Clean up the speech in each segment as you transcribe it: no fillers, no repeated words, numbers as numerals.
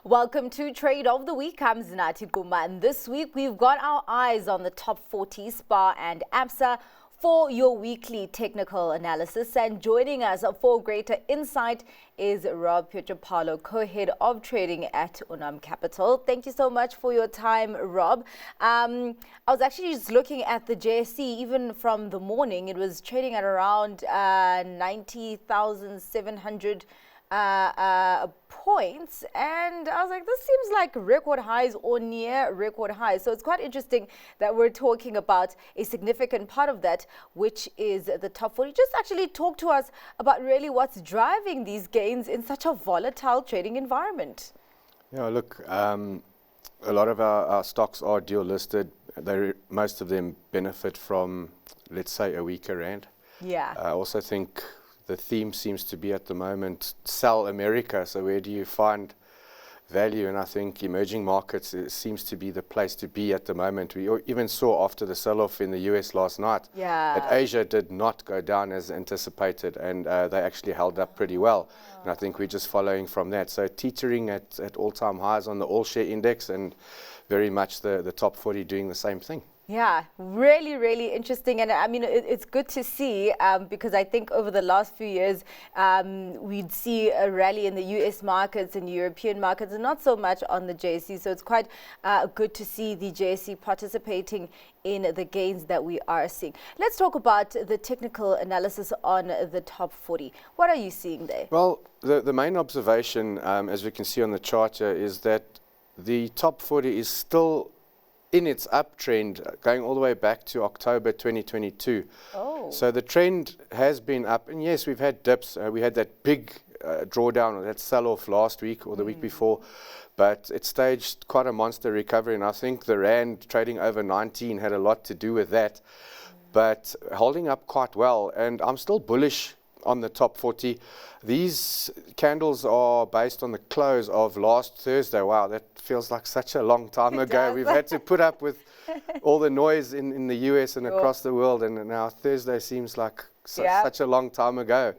Welcome to Trade of the Week. I'm Zinati Kuma, and this week we've got our eyes on the top 40 Spar and ABSA for your weekly technical analysis. And joining us for greater insight is Rob Pietropaolo, co-head of trading at Unum Capital. Thank you so much for your time, Rob. I was actually just looking at the JSE, even from the morning. It was trading at around 90,700 points, and I was like, this seems like record highs or near record highs. So it's quite interesting that we're talking about a significant part of that, which is the top 40. Just actually talk to us about really what's driving these gains in such a volatile trading environment. Yeah, look, a lot of our stocks are dual listed. Most of them benefit from, let's say, a weaker rand. Yeah. I also think the theme seems to be at the moment, sell America. So where do you find value? And I think emerging markets seems to be the place to be at the moment. We even saw after the sell-off in the US last night that Asia did not go down as anticipated, and they actually held up pretty well. And I think we're just following from that. So teetering at all-time highs on the all-share index, and very much the top 40 doing the same thing. Yeah, really, really interesting. And I mean, it's good to see because I think over the last few years, we'd see a rally in the US markets and European markets, and not so much on the JSE. So it's quite good to see the JSE participating in the gains that we are seeing. Let's talk about the technical analysis on the top 40. What are you seeing there? Well, the main observation, as we can see on the chart here, is that the top 40 is still in its uptrend, going all the way back to October 2022. Oh. So the trend has been up, and yes, we've had dips. We had that big drawdown, or that sell-off last week or the week before, but it staged quite a monster recovery, and I think the rand trading over 19 had a lot to do with that, but holding up quite well, and I'm still bullish on the top 40. These candles are based on the close of last Thursday. Wow, that feels like such a long time ago. We've had to put up with all the noise in the US and across the world, and now Thursday seems like such a long time ago.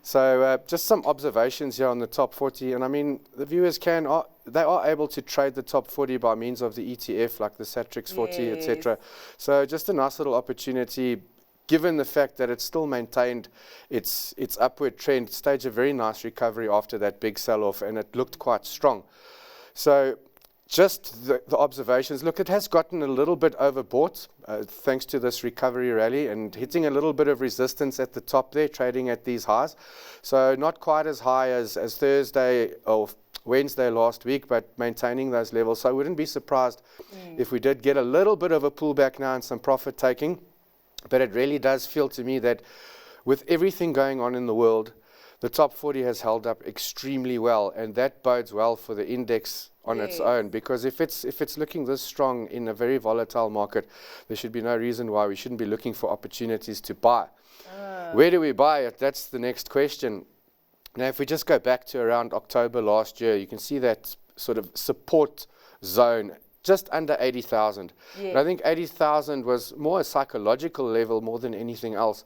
So just some observations here on the top 40, and I mean, the viewers they are able to trade the top 40 by means of the ETF, like the Satrix 40, etc. So just a nice little opportunity, given the fact that it's still maintained its upward trend, staged a very nice recovery after that big sell-off, and it looked quite strong. So just the observations. Look, it has gotten a little bit overbought thanks to this recovery rally, and hitting a little bit of resistance at the top there, trading at these highs. So not quite as high as Thursday or Wednesday last week, but maintaining those levels. So I wouldn't be surprised if we did get a little bit of a pullback now and some profit taking. But it really does feel to me that with everything going on in the world, the top 40 has held up extremely well, and that bodes well for the index on its own, because if it's looking this strong in a very volatile market, there should be no reason why we shouldn't be looking for opportunities to buy. Where do we buy it? That's the next question. Now, if we just go back to around October last year, you can see that sort of support zone just under 80,000. And I think 80,000 was more a psychological level more than anything else.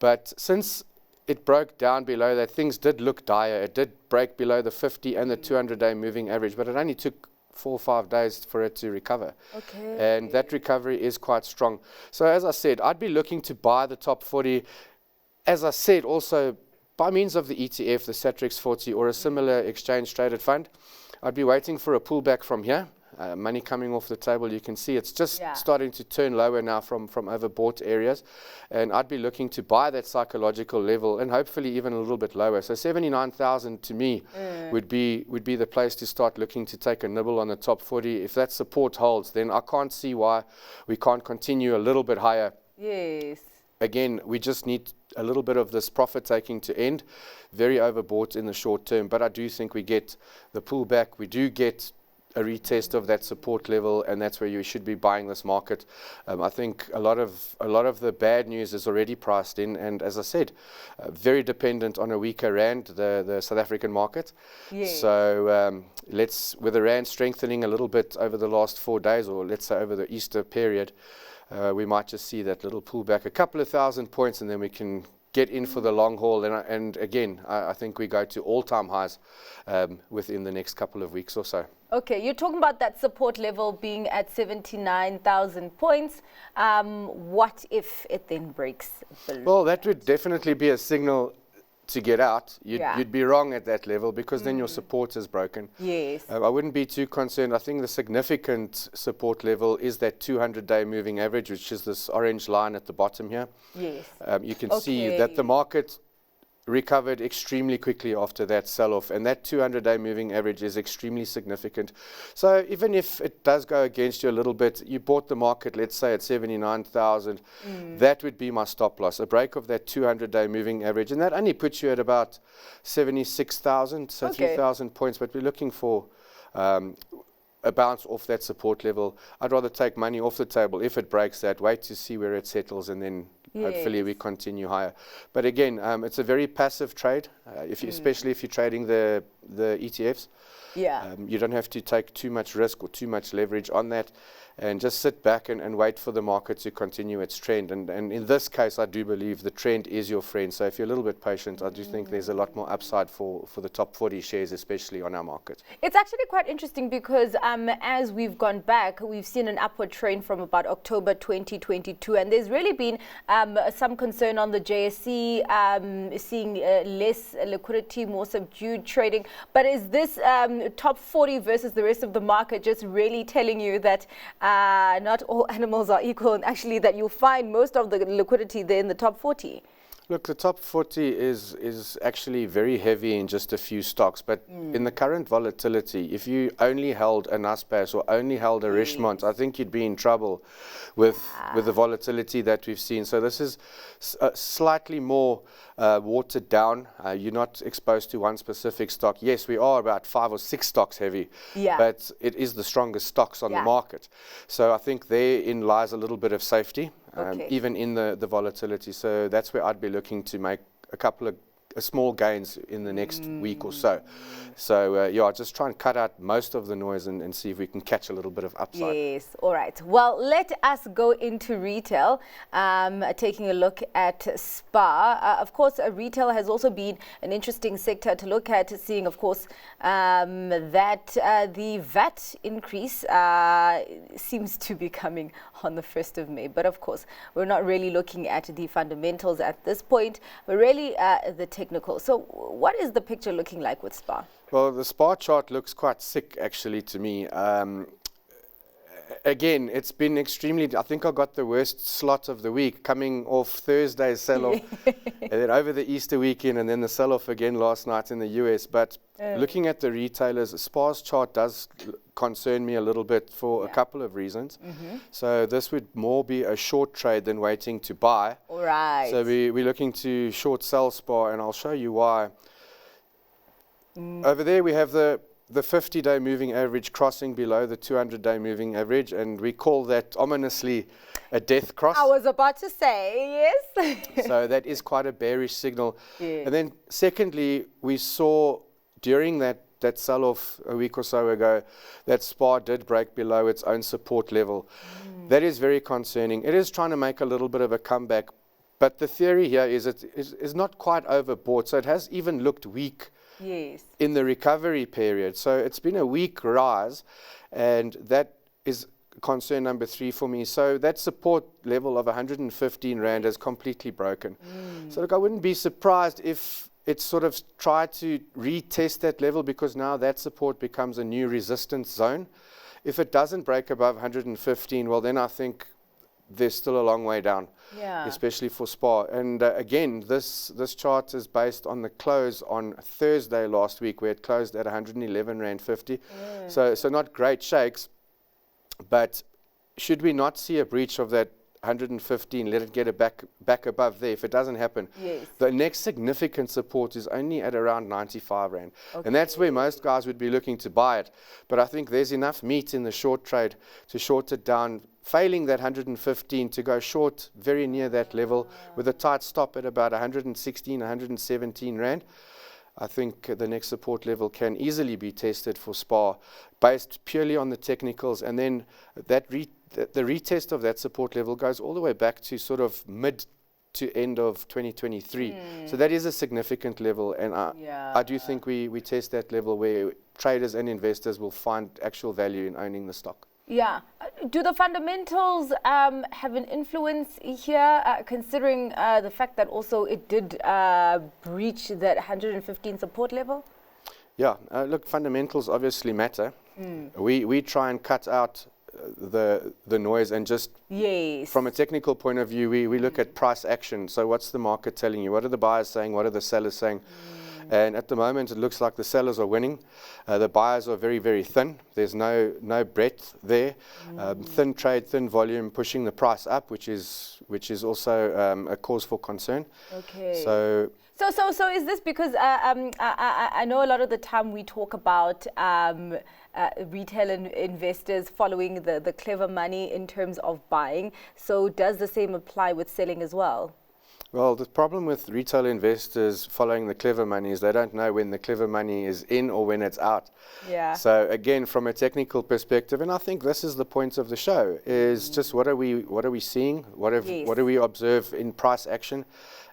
But since it broke down below that, things did look dire. It did break below the 50 and the 200-day moving average, but it only took 4 or 5 days for it to recover. And that recovery is quite strong. So as I said, I'd be looking to buy the top 40, as I said, also by means of the ETF, the Satrix 40, or a similar exchange-traded fund. I'd be waiting for a pullback from here. Money coming off the table. You can see it's just starting to turn lower now from overbought areas, and I'd be looking to buy that psychological level, and hopefully even a little bit lower. So 79,000 to me would be the place to start looking to take a nibble on the top 40. If that support holds, then I can't see why we can't continue a little bit higher. Again, we just need a little bit of this profit taking to end. Very overbought in the short term, but I do think we get the pullback. We do get a retest of that support level, and that's where you should be buying this market. I think a lot of the bad news is already priced in, and as I said, very dependent on a weaker rand, the South African market. So with the rand strengthening a little bit over the last 4 days, or let's say over the Easter period, we might just see that little pullback, a couple of thousand points, and then we can get in for the long haul. And again, I think we go to all-time highs within the next couple of weeks or so. Okay, you're talking about that support level being at 79,000 points. What if it then breaks below? Well, that would definitely be a signal to get out. You'd be wrong at that level, because then your support is broken. Yes. I wouldn't be too concerned. I think the significant support level is that 200-day moving average, which is this orange line at the bottom here. Yes. You can see that the market recovered extremely quickly after that sell-off, and that 200-day moving average is extremely significant. So even if it does go against you a little bit, you bought the market, let's say at 79,000, that would be my stop loss, a break of that 200-day moving average, and that only puts you at about 76,000, so 3,000 points, but we're looking for a bounce off that support level. I'd rather take money off the table if it breaks that, wait to see where it settles, and then hopefully we continue higher. But again, it's a very passive trade, especially if you're trading the ETFs. You don't have to take too much risk or too much leverage on that, and just sit back and wait for the market to continue its trend. And in this case, I do believe the trend is your friend. So if you're a little bit patient, I do think there's a lot more upside for the top 40 shares, especially on our market. It's actually quite interesting because as we've gone back, we've seen an upward trend from about October 2022. And there's really been some concern on the JSE, seeing less liquidity, more subdued trading. But is this top 40 versus the rest of the market just really telling you that not all animals are equal, and actually that you'll find most of the liquidity there in the top 40? Look, the top 40 is actually very heavy in just a few stocks, but in the current volatility, if you only held a Naspers or only held a Richemont, I think you'd be in trouble with the volatility that we've seen. So this is slightly more watered down. You're not exposed to one specific stock. Yes, we are about 5 or 6 stocks heavy, but it is the strongest stocks on the market. So I think therein lies a little bit of safety. Even in the volatility. So that's where I'd be looking to make a couple of small gains in the next week or so. So, just try and cut out most of the noise and see if we can catch a little bit of upside. Yes, all right. Well, let us go into retail, taking a look at Spar. Of course, retail has also been an interesting sector to look at, seeing, of course, that the VAT increase seems to be coming on the 1st of May. But, of course, we're not really looking at the fundamentals at this point, but really the technical. So what is the picture looking like with Spar? Well, the Spar chart looks quite sick, actually, to me. Again, it's been extremely, I think I got the worst slot of the week, coming off Thursday's sell-off, and then over the Easter weekend, and then the sell-off again last night in the US. But looking at the retailers, Spar's chart does concern me a little bit for a couple of reasons. So this would more be a short trade than waiting to buy. All right. So we're looking to short sell Spar, and I'll show you why. Over there we have the 50-day moving average crossing below the 200-day moving average, and we call that ominously a death cross. I was about to say, yes. So that is quite a bearish signal. And then secondly, we saw during that sell-off a week or so ago that Spar did break below its own support level. That is very concerning. It is trying to make a little bit of a comeback, but the theory here is it is not quite overbought, so it has even looked weak in the recovery period. So it's been a weak rise, and that is concern number 3 for me. So that support level of 115 Rand is completely broken. So look, I wouldn't be surprised if it sort of tried to retest that level, because now that support becomes a new resistance zone. If it doesn't break above 115, well, then I think there's still a long way down, especially for Spar. And again, this chart is based on the close on Thursday last week, where it closed at 111 Rand 50. So not great shakes, but should we not see a breach of that 115, let it get it back above there. If it doesn't happen, the next significant support is only at around 95 Rand. And that's where most guys would be looking to buy it. But I think there's enough meat in the short trade to short it down, failing that 115 to go short very near that level with a tight stop at about 116, 117 Rand. I think the next support level can easily be tested for Spar based purely on the technicals, and then that the retest of that support level goes all the way back to sort of mid to end of 2023. So that is a significant level, and I do think we test that level where traders and investors will find actual value in owning the stock. Yeah. Do the fundamentals have an influence here, considering the fact that also it did breach that 115 support level? Yeah, look, fundamentals obviously matter. We try and cut out the noise and just, from a technical point of view, we look at price action. So what's the market telling you? What are the buyers saying? What are the sellers saying? And at the moment, it looks like the sellers are winning. The buyers are very, very thin. There's no breadth there. Thin trade, thin volume, pushing the price up, which is also a cause for concern. Okay. So is this because I know a lot of the time we talk about retail investors following the clever money in terms of buying. So does the same apply with selling as well? Well, the problem with retail investors following the clever money is they don't know when the clever money is in or when it's out. Yeah. So again, from a technical perspective, and I think this is the point of the show, is just what are we seeing? What do we observe in price action?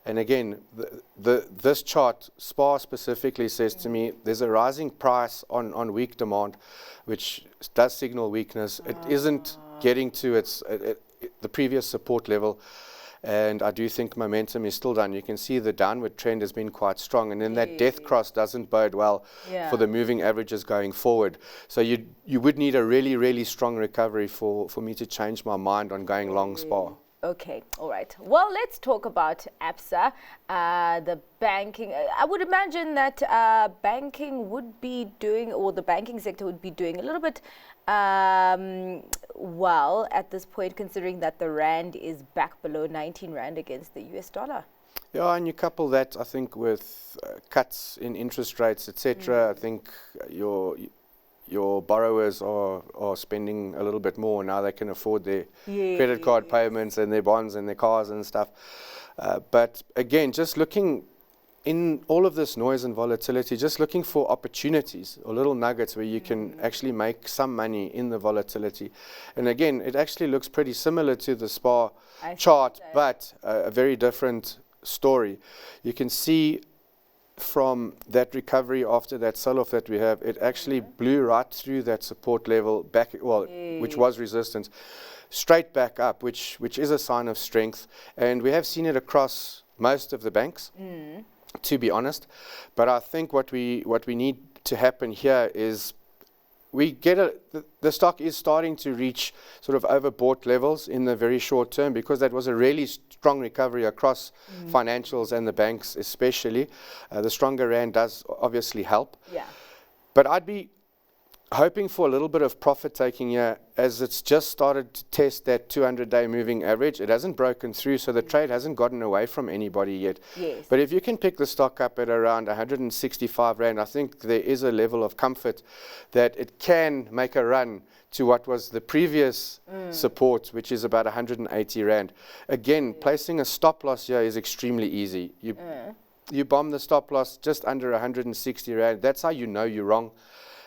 And again, this chart, Spar specifically says to me, there's a rising price on weak demand, which does signal weakness. It isn't getting to the previous support level. And I do think momentum is still down. You can see the downward trend has been quite strong. And then that death cross doesn't bode well for the moving averages going forward. So you would need a really, really strong recovery for me to change my mind on going long Spar. Okay, all right. Well, let's talk about ABSA, the banking. I would imagine that banking would be doing, or the banking sector would be doing a little bit well at this point, considering that the rand is back below 19 rand against the US dollar. Yeah, and you couple that, I think, with cuts in interest rates, etc. I think your borrowers are spending a little bit more now. They can afford their credit card payments and their bonds and their cars and stuff. But again, just looking in all of this noise and volatility, just looking for opportunities or little nuggets where you can actually make some money in the volatility. And again, it actually looks pretty similar to the Spar chart, but a very different story. You can see from that recovery after that sell-off that we have, it actually blew right through that support level back, which was resistance, straight back up, which is a sign of strength. And we have seen it across most of the banks, to be honest. But I think what we need to happen here is we get the stock is starting to reach sort of overbought levels in the very short term, because that was a really strong recovery across financials and the banks especially. The stronger rand does obviously help. Yeah. But I'd be hoping for a little bit of profit taking here, as it's just started to test that 200-day moving average. It hasn't broken through, so the trade hasn't gotten away from anybody yet. Yes. But if you can pick the stock up at around 165 rand, I think there is a level of comfort that it can make a run to what was the previous support, which is about 180 rand. Again, placing a stop loss here is extremely easy. You bomb the stop loss just under 160 rand. That's how you know you're wrong.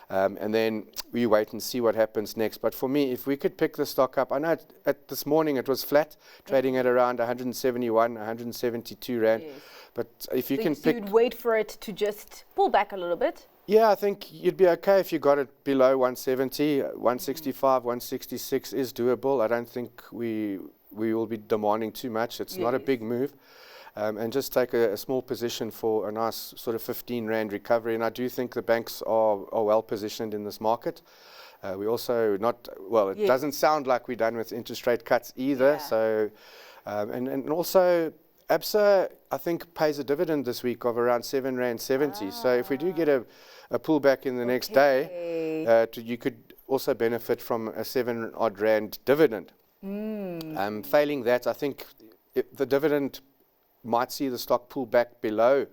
And then we wait and see what happens next. But for me, if we could pick the stock up, I know at this morning it was flat, trading at around 171, 172 rand. Yes. But if you can pick... you'd wait for it to just pull back a little bit? Yeah, I think you'd be okay if you got it below 170, 165, 166 is doable. I don't think we will be demanding too much. It's not a big move. And just take a small position for a nice sort of 15 rand recovery. And I do think the banks are well positioned in this market. We also it doesn't sound like we're done with interest rate cuts either. So, and also ABSA, I think, pays a dividend this week of around 7.70 rand. So if we do get a pullback in the next day, you could also benefit from a 7-odd rand dividend. Failing that, I think the dividend might see the stock pull back below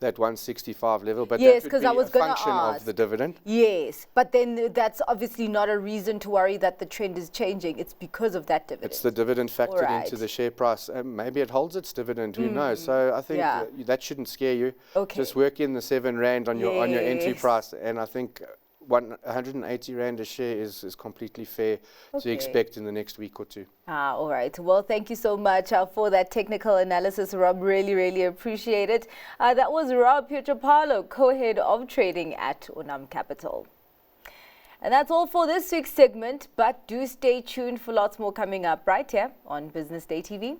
that 165 level, but that could be a function of the dividend. Yes, but then that's obviously not a reason to worry that the trend is changing. It's because of that dividend. It's the dividend factored into the share price. Maybe it holds its dividend, who knows? So I think that shouldn't scare you. Okay. Just work in the 7 rand on your entry price, and I think 180 Rand a share is completely fair to expect in the next week or two. All right. Well, thank you so much for that technical analysis, Rob. Really appreciate it. That was Rob Pietropaolo, co-head of trading at Unum Capital. And that's all for this week's segment, but do stay tuned for lots more coming up right here on Business Day TV.